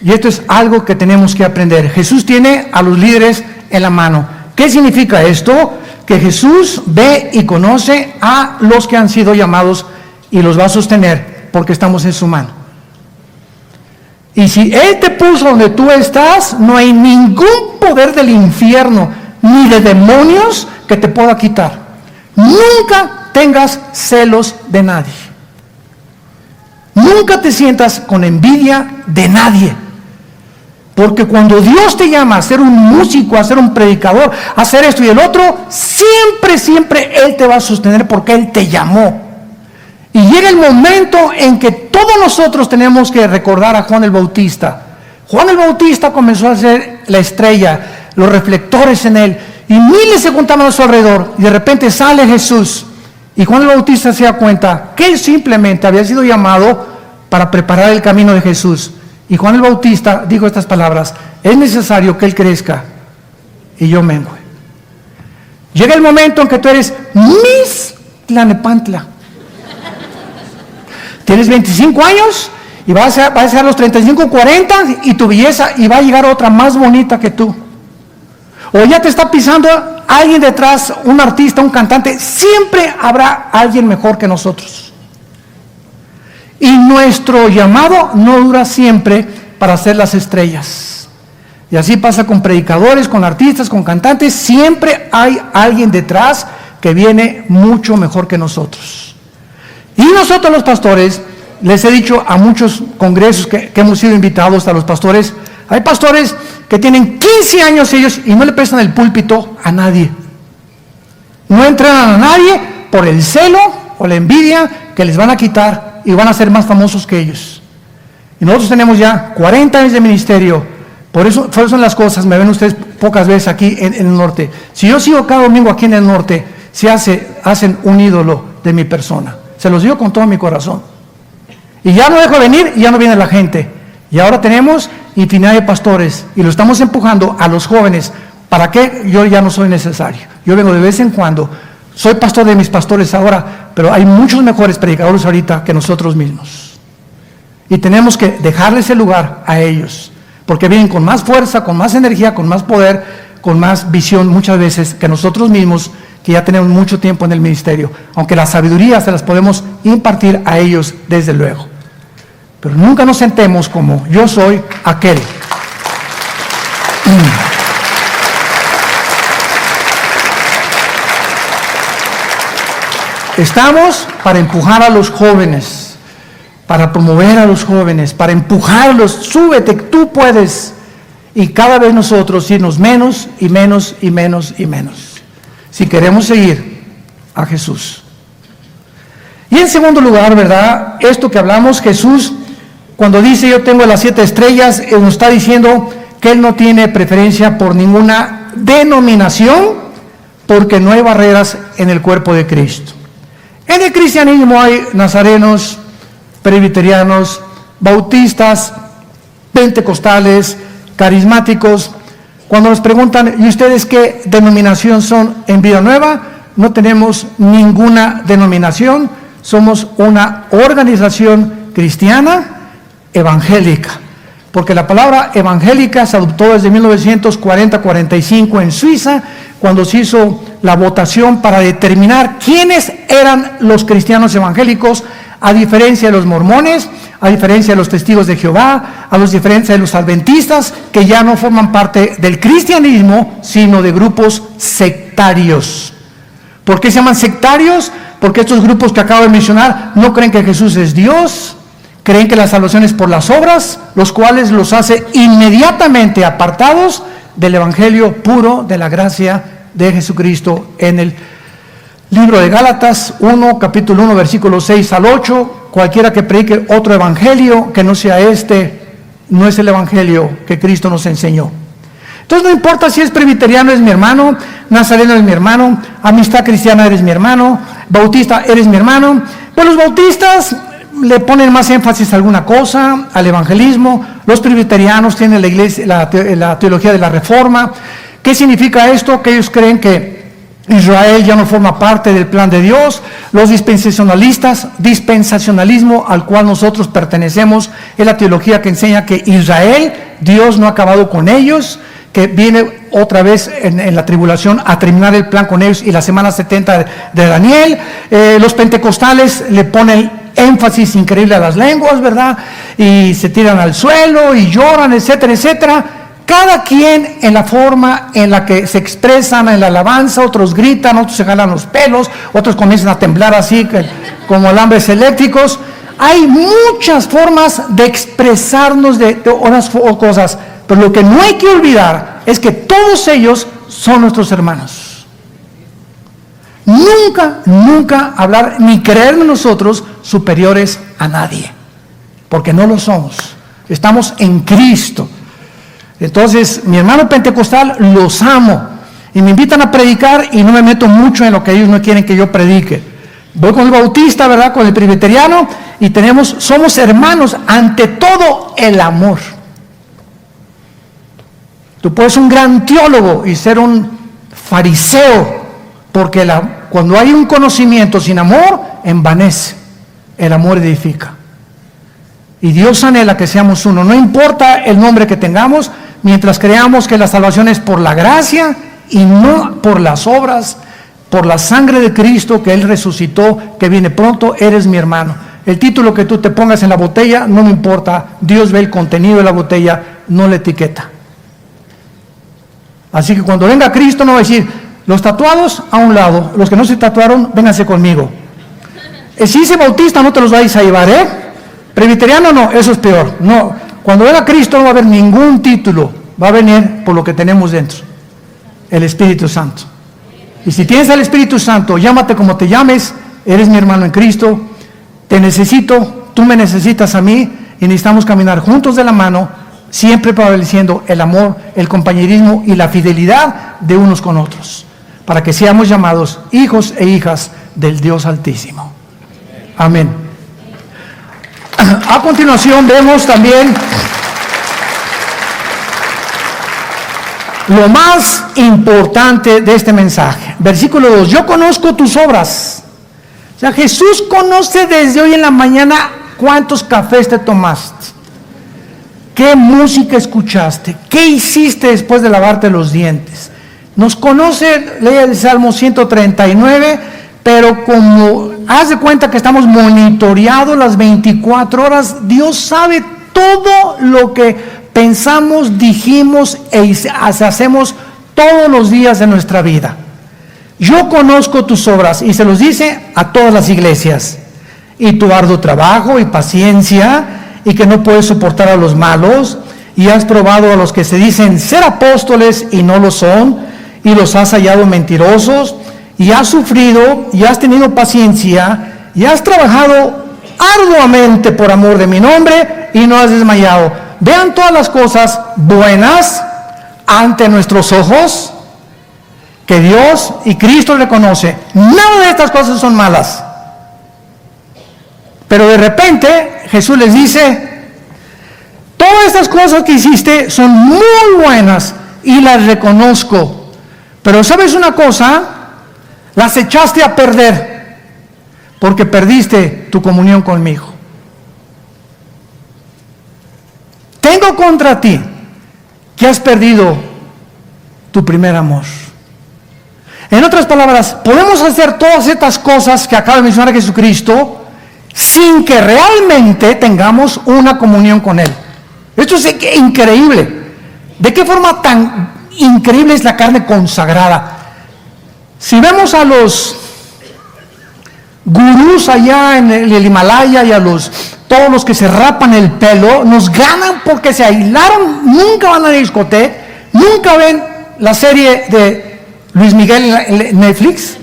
Y esto es algo que tenemos que aprender. Jesús tiene a los líderes en la mano. ¿Qué significa esto? Que Jesús ve y conoce a los que han sido llamados y los va a sostener porque estamos en su mano. Y si Él te puso donde tú estás, no hay ningún poder del infierno ni de demonios que te pueda quitar. Nunca tengas celos de nadie. Nunca te sientas con envidia de nadie. Porque cuando Dios te llama a ser un músico, a ser un predicador, a hacer esto y el otro, siempre Él te va a sostener porque Él te llamó. Y llega el momento en que todos nosotros tenemos que recordar a Juan el Bautista. Juan el Bautista comenzó a ser la estrella, los reflectores en él, y miles se juntaban a su alrededor, y de repente sale Jesús. Y Juan el Bautista se da cuenta que él simplemente había sido llamado para preparar el camino de Jesús. Y Juan el Bautista dijo estas palabras: es necesario que él crezca y yo mengue. Llega el momento en que tú eres Miss Tlanepantla. Tienes 25 años y vas a ser los 35, 40 y tu belleza, y va a llegar otra más bonita que tú. O ya te está pisando alguien detrás, un artista, un cantante. Siempre habrá alguien mejor que nosotros. Y nuestro llamado no dura siempre para ser las estrellas. Y así pasa con predicadores, con artistas, con cantantes. Siempre hay alguien detrás que viene mucho mejor que nosotros. Y nosotros los pastores, les he dicho a muchos congresos que hemos sido invitados a los pastores, hay pastores que tienen 15 años ellos y no le prestan el púlpito a nadie. No entrenan a nadie por el celo o la envidia que les van a quitar y van a ser más famosos que ellos. Y nosotros tenemos ya 40 años de ministerio. Por eso son las cosas. Me ven ustedes pocas veces aquí en el norte. Si yo sigo cada domingo aquí en el norte, hacen un ídolo de mi persona. Se los digo con todo mi corazón. Y ya no dejo venir y ya no viene la gente. Y ahora tenemos infinidad de pastores y lo estamos empujando a los jóvenes. ¿Para qué? Yo ya no soy necesario. Yo vengo de vez en cuando. Soy pastor de mis pastores ahora, pero hay muchos mejores predicadores ahorita que nosotros mismos. Y tenemos que dejarles el lugar a ellos, porque vienen con más fuerza, con más energía, con más poder, con más visión muchas veces que nosotros mismos, que ya tenemos mucho tiempo en el ministerio. Aunque la sabiduría se las podemos impartir a ellos desde luego. Pero nunca nos sentemos como yo soy aquel. Estamos para empujar a los jóvenes, para promover a los jóvenes, para empujarlos. Súbete, tú puedes. Y cada vez nosotros irnos menos y menos y menos y menos, si queremos seguir a Jesús. Y en segundo lugar, ¿verdad? Esto que hablamos, Jesús, cuando dice yo tengo las 7 estrellas, Él nos está diciendo que Él no tiene preferencia por ninguna denominación, porque no hay barreras en el cuerpo de Cristo. En el cristianismo hay nazarenos, presbiterianos, bautistas, pentecostales, carismáticos. Cuando nos preguntan, ¿y ustedes qué denominación son en Vida Nueva? No tenemos ninguna denominación, somos una organización cristiana evangélica, porque la palabra evangélica se adoptó desde 1940-45 en Suiza, cuando se hizo la votación para determinar quiénes eran los cristianos evangélicos, a diferencia de los mormones, a diferencia de los testigos de Jehová, a diferencia de los adventistas, que ya no forman parte del cristianismo, sino de grupos sectarios. ¿Por qué se llaman sectarios? Porque estos grupos que acabo de mencionar no creen que Jesús es Dios, creen que la salvación es por las obras, los cuales los hace inmediatamente apartados del evangelio puro de la gracia de Jesucristo. En el libro de Gálatas 1, capítulo 1, versículos 6 al 8, cualquiera que predique otro evangelio que no sea este, no es el evangelio que Cristo nos enseñó. Entonces no importa si es presbiteriano, es mi hermano, nazareno es mi hermano, amistad cristiana eres mi hermano, bautista eres mi hermano. Pues los bautistas le ponen más énfasis a alguna cosa, al evangelismo. Los presbiterianos tienen la iglesia, la teología de la reforma. ¿Qué significa esto? Que ellos creen que Israel ya no forma parte del plan de Dios. Los dispensacionalismo al cual nosotros pertenecemos, es la teología que enseña que Israel, Dios no ha acabado con ellos, que viene otra vez en la tribulación a terminar el plan con ellos, y la semana 70 de Daniel. Los pentecostales le ponen énfasis increíble a las lenguas, ¿verdad? Y se tiran al suelo y lloran, etcétera, etcétera. Cada quien en la forma en la que se expresan en la alabanza, otros gritan, otros se jalan los pelos, otros comienzan a temblar así como alambres eléctricos. Hay muchas formas de expresarnos de unas cosas, pero lo que no hay que olvidar es que todos ellos son nuestros hermanos. Nunca hablar ni creernos nosotros superiores a nadie, porque no lo somos. Estamos en Cristo. Entonces, mi hermano pentecostal los amo y me invitan a predicar y no me meto mucho en lo que ellos no quieren que yo predique. Voy con el bautista, ¿verdad? Con el presbiteriano, y somos hermanos, ante todo el amor. Tú puedes ser un gran teólogo y ser un fariseo, porque cuando hay un conocimiento sin amor, envanece. El amor edifica. Y Dios anhela que seamos uno. No importa el nombre que tengamos, mientras creamos que la salvación es por la gracia y no por las obras, por la sangre de Cristo que Él resucitó, que viene pronto, eres mi hermano. El título que tú te pongas en la botella no me importa. Dios ve el contenido de la botella, no la etiqueta. Así que cuando venga Cristo no va a decir, los tatuados a un lado, los que no se tatuaron, vénganse conmigo. Si dice bautista, no te los vais a llevar, ¿eh? Presbiteriano no, eso es peor. No, cuando venga Cristo no va a haber ningún título, va a venir por lo que tenemos dentro, el Espíritu Santo. Y si tienes al Espíritu Santo, llámate como te llames, eres mi hermano en Cristo, te necesito, tú me necesitas a mí, y necesitamos caminar juntos de la mano, siempre prevaleciendo el amor, el compañerismo y la fidelidad de unos con otros, para que seamos llamados hijos e hijas del Dios Altísimo. Amén. A continuación vemos también lo más importante de este mensaje. Versículo 2, yo conozco tus obras. O sea, Jesús conoce desde hoy en la mañana cuántos cafés te tomaste, qué música escuchaste, qué hiciste después de lavarte los dientes. Nos conoce, lee el Salmo 139, pero como haz de cuenta que estamos monitoreados las 24 horas, Dios sabe todo lo que pensamos, dijimos e hacemos todos los días de nuestra vida. Yo conozco tus obras, y se los dice a todas las iglesias, y tu arduo trabajo y paciencia, y que no puedes soportar a los malos, y has probado a los que se dicen ser apóstoles y no lo son, y los has hallado mentirosos, y has sufrido, y has tenido paciencia, y has trabajado arduamente por amor de mi nombre, y no has desmayado. Vean todas las cosas buenas ante nuestros ojos, que Dios y Cristo reconoce. Nada de estas cosas son malas. Pero de repente Jesús les dice, todas estas cosas que hiciste son muy buenas y las reconozco. Pero ¿sabes una cosa? Las echaste a perder porque perdiste tu comunión conmigo. Tengo contra ti que has perdido tu primer amor. En otras palabras, podemos hacer todas estas cosas que acaba de mencionar Jesucristo sin que realmente tengamos una comunión con Él. Esto es increíble. ¿De qué forma tan increíble es la carne consagrada? Si vemos a los gurús allá en el Himalaya y a todos los que se rapan el pelo, nos ganan porque se aislaron, nunca van a la discoteca, nunca ven la serie de Luis Miguel en Netflix,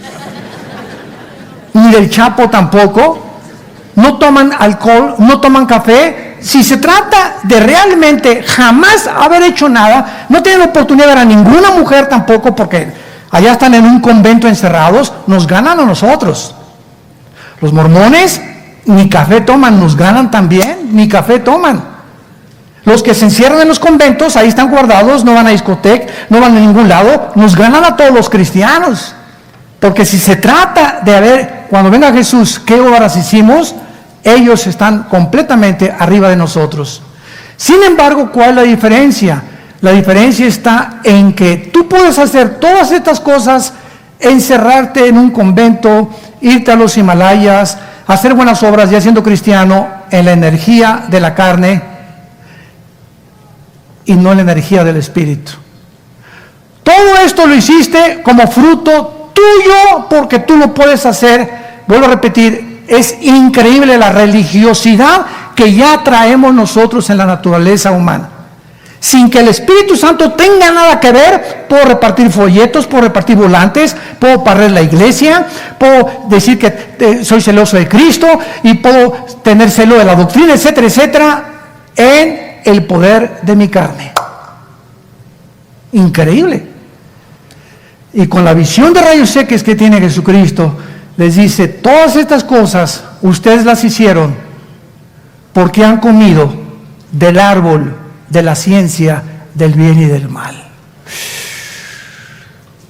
ni del Chapo tampoco, no toman alcohol, no toman café. Si se trata de realmente jamás haber hecho nada, no tienen oportunidad de ver a ninguna mujer tampoco, porque allá están en un convento encerrados, nos ganan a nosotros. Los mormones ni café toman, nos ganan también, ni café toman. Los que se encierran en los conventos, ahí están guardados, no van a discoteca, no van a ningún lado, nos ganan a todos los cristianos. Porque si se trata de ver, cuando venga Jesús, qué obras hicimos, ellos están completamente arriba de nosotros. Sin embargo, ¿cuál es la diferencia? La diferencia está en que tú puedes hacer todas estas cosas, encerrarte en un convento, irte a los Himalayas, hacer buenas obras ya siendo cristiano en la energía de la carne y no en la energía del Espíritu. Todo esto lo hiciste como fruto tuyo porque tú lo puedes hacer. Vuelvo a repetir, es increíble la religiosidad que ya traemos nosotros en la naturaleza humana. Sin que el Espíritu Santo tenga nada que ver, puedo repartir folletos, puedo repartir volantes, puedo barrer la iglesia, puedo decir que soy celoso de Cristo y puedo tener celo de la doctrina, etcétera, etcétera, en el poder de mi carne. Increíble. Y con la visión de rayos X que tiene Jesucristo, les dice, todas estas cosas ustedes las hicieron porque han comido del árbol de la ciencia del bien y del mal.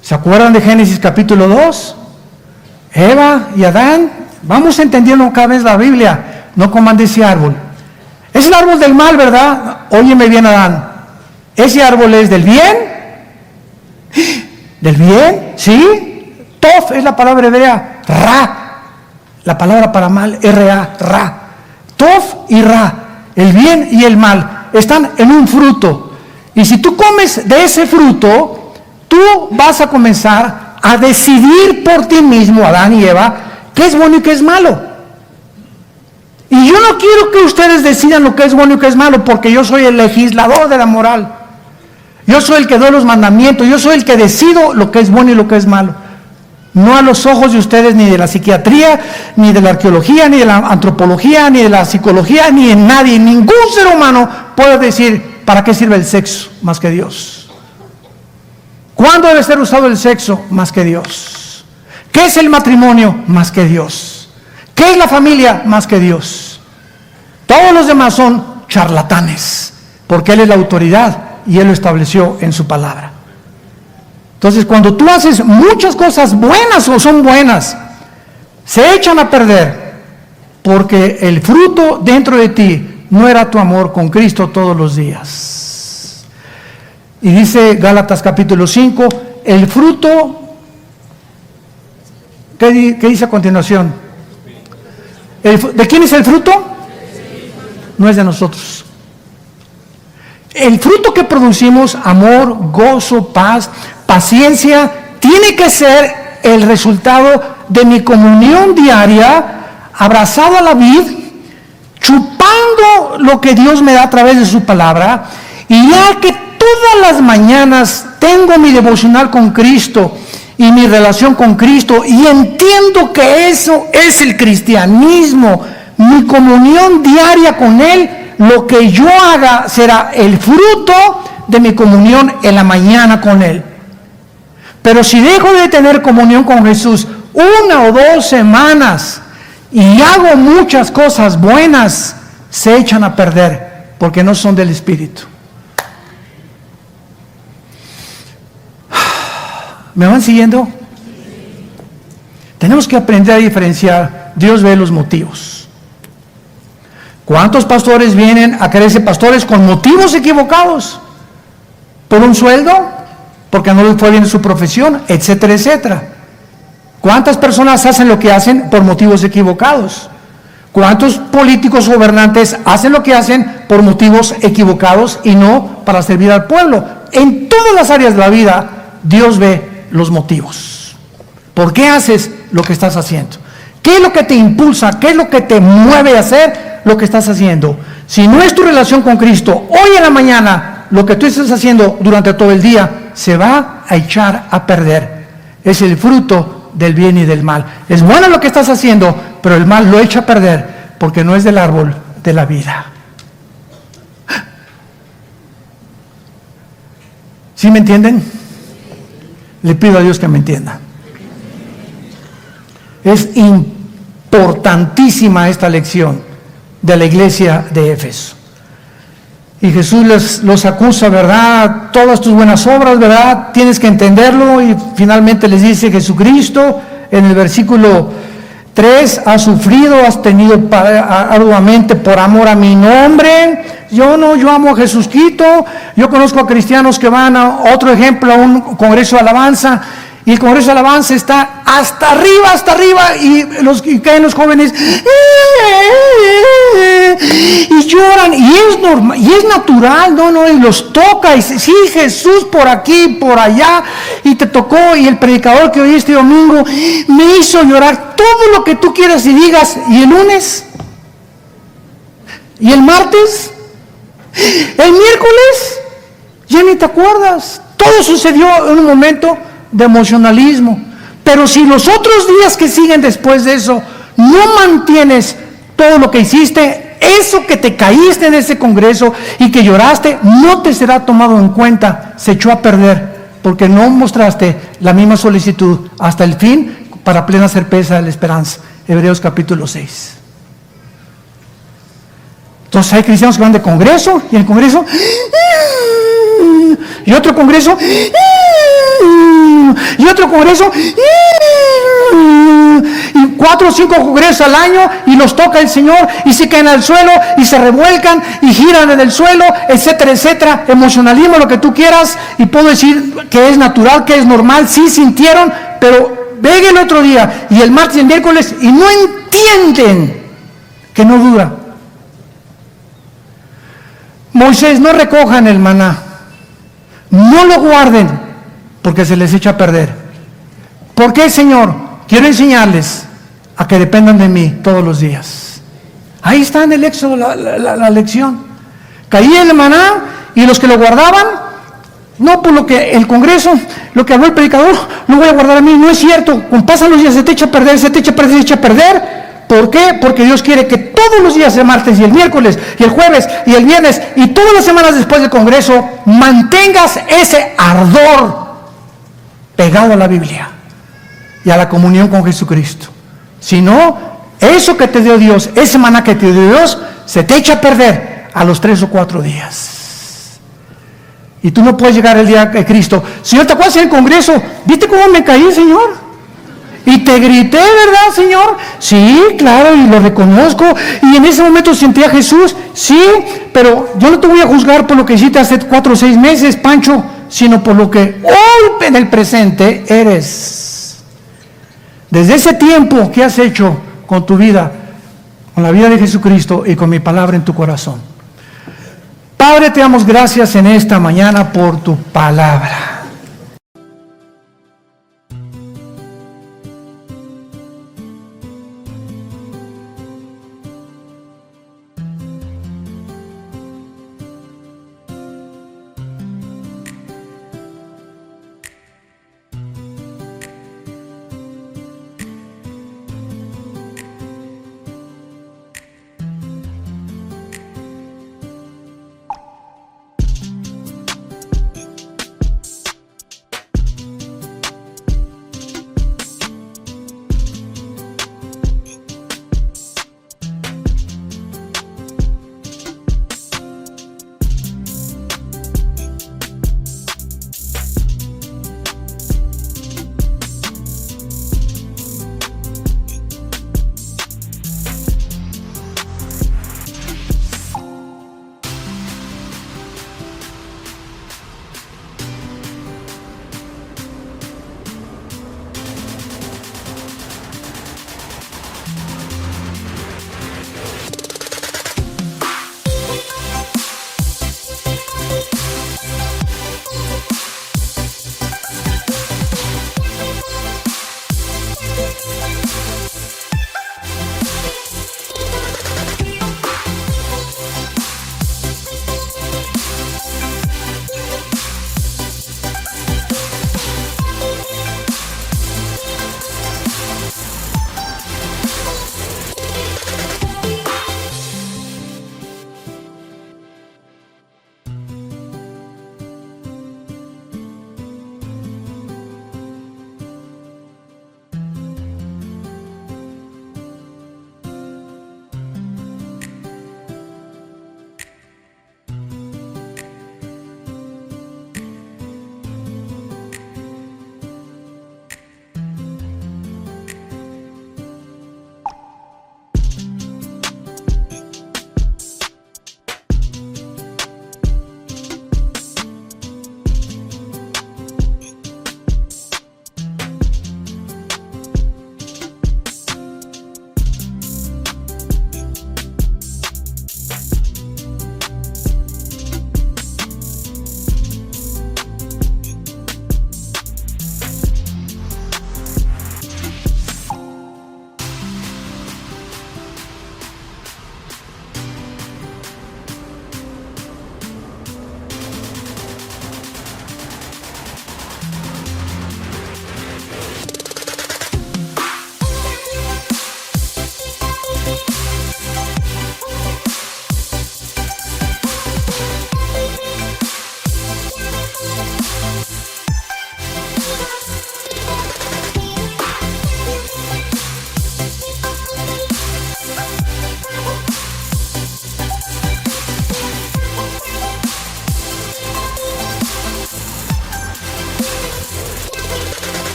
¿Se acuerdan de Génesis capítulo 2? Eva y Adán, vamos entendiendo cada vez la Biblia, no coman de ese árbol. Es el árbol del mal, ¿verdad? Óyeme bien, Adán. ¿Ese árbol es del bien? ¿Del bien? ¿Sí? Tof es la palabra hebrea. Ra, la palabra para mal, R-A, ra. Tof y ra, el bien y el mal, están en un fruto. Y si tú comes de ese fruto, tú vas a comenzar a decidir por ti mismo, Adán y Eva, qué es bueno y qué es malo. Y yo no quiero que ustedes decidan lo que es bueno y qué es malo, porque yo soy el legislador de la moral. Yo soy el que doy los mandamientos, yo soy el que decido lo que es bueno y lo que es malo. No a los ojos de ustedes, ni de la psiquiatría, ni de la arqueología, ni de la antropología, ni de la psicología, ni de nadie. Ningún ser humano puede decir para qué sirve el sexo más que Dios. ¿Cuándo debe ser usado el sexo más que Dios? ¿Qué es el matrimonio más que Dios? ¿Qué es la familia más que Dios? Todos los demás son charlatanes, porque Él es la autoridad y Él lo estableció en su palabra. Entonces, cuando tú haces muchas cosas buenas o son buenas, se echan a perder, porque el fruto dentro de ti no era tu amor con Cristo todos los días. Y dice Gálatas capítulo 5, el fruto, ¿qué dice a continuación? ¿De quién es el fruto? No es de nosotros. El fruto que producimos, amor, gozo, paz, paciencia, tiene que ser el resultado de mi comunión diaria, abrazado a la vid, chupando lo que Dios me da a través de su palabra, y ya que todas las mañanas tengo mi devocional con Cristo y mi relación con Cristo, y entiendo que eso es el cristianismo, mi comunión diaria con Él, lo que yo haga será el fruto de mi comunión en la mañana con Él. Pero si dejo de tener comunión con Jesús 1 o 2 semanas y hago muchas cosas buenas, se echan a perder porque no son del Espíritu. ¿Me van siguiendo? Tenemos que aprender a diferenciar. Dios ve los motivos. ¿Cuántos pastores vienen a creerse pastores con motivos equivocados? ¿Por un sueldo? Porque no les fue bien su profesión, etcétera, etcétera. ¿Cuántas personas hacen lo que hacen por motivos equivocados? ¿Cuántos políticos gobernantes hacen lo que hacen por motivos equivocados y no para servir al pueblo? En todas las áreas de la vida, Dios ve los motivos. ¿Por qué haces lo que estás haciendo? ¿Qué es lo que te impulsa? ¿Qué es lo que te mueve a hacer lo que estás haciendo? Si no es tu relación con Cristo, hoy en la mañana, lo que tú estás haciendo durante todo el día se va a echar a perder. Es el fruto del bien y del mal. Es bueno lo que estás haciendo, pero el mal lo echa a perder porque no es del árbol de la vida. ¿Sí me entienden? Le pido a Dios que me entienda. Es importantísima esta lección de la iglesia de Éfeso. Y Jesús los acusa, ¿verdad? Todas tus buenas obras, ¿verdad? Tienes que entenderlo. Y finalmente les dice Jesucristo en el versículo 3, has sufrido, has tenido arduamente por amor a mi nombre. Yo amo a Jesucristo. Yo conozco a cristianos que van a otro ejemplo, a un congreso de alabanza. Y el congreso de alabanza está hasta arriba, y caen los jóvenes y lloran, y es normal, y es natural, y los toca, y sí, Jesús por aquí, por allá, y te tocó, y el predicador que oí este domingo me hizo llorar, todo lo que tú quieras y digas, y el lunes, y el martes, el miércoles, ya ni te acuerdas, todo sucedió en un momento de emocionalismo. Pero si los otros días que siguen después de eso no mantienes todo lo que hiciste, eso que te caíste en ese congreso y que lloraste, no te será tomado en cuenta, se echó a perder, porque no mostraste la misma solicitud hasta el fin para plena certeza de la esperanza. Hebreos capítulo 6. Entonces hay cristianos que van de congreso, y en el congreso, y otro congreso, y otro congreso, y 4 o 5 congresos al año, y los toca el Señor, y se caen al suelo, y se revuelcan, y giran en el suelo, etcétera, etcétera. Emocionalismo, lo que tú quieras, y puedo decir que es natural, que es normal, sí sintieron, pero venga el otro día, y el martes y el miércoles, y no entienden que no dura. Moisés, no recojan el maná, no lo guarden, porque se les echa a perder. ¿Por qué, Señor? Quiero enseñarles a que dependan de mí todos los días. Ahí está en el Éxodo la lección. Caía el maná, y los que lo guardaban, no por lo que el Congreso, lo que habló el predicador, lo voy a guardar a mí. No es cierto. Cuando pasan los días se te echa a perder, se te echa a perder, se echa a perder. ¿Por qué? Porque Dios quiere que todos los días, el martes y el miércoles y el jueves y el viernes y todas las semanas después del Congreso, mantengas ese ardor pegado a la Biblia y a la comunión con Jesucristo. Si no, eso que te dio Dios, ese maná que te dio Dios, se te echa a perder a los 3 o 4 días. Y tú no puedes llegar el día de Cristo. Señor, ¿te acuerdas en el Congreso? ¿Viste cómo me caí, Señor? Y te grité, ¿verdad, Señor? Sí, claro, y lo reconozco. Y en ese momento sentí a Jesús. Sí, pero yo no te voy a juzgar por lo que hiciste hace 4 o 6 meses, Pancho, sino por lo que hoy en el presente eres. Desde ese tiempo, ¿qué has hecho con tu vida? Con la vida de Jesucristo y con mi palabra en tu corazón. Padre, te damos gracias en esta mañana por tu palabra.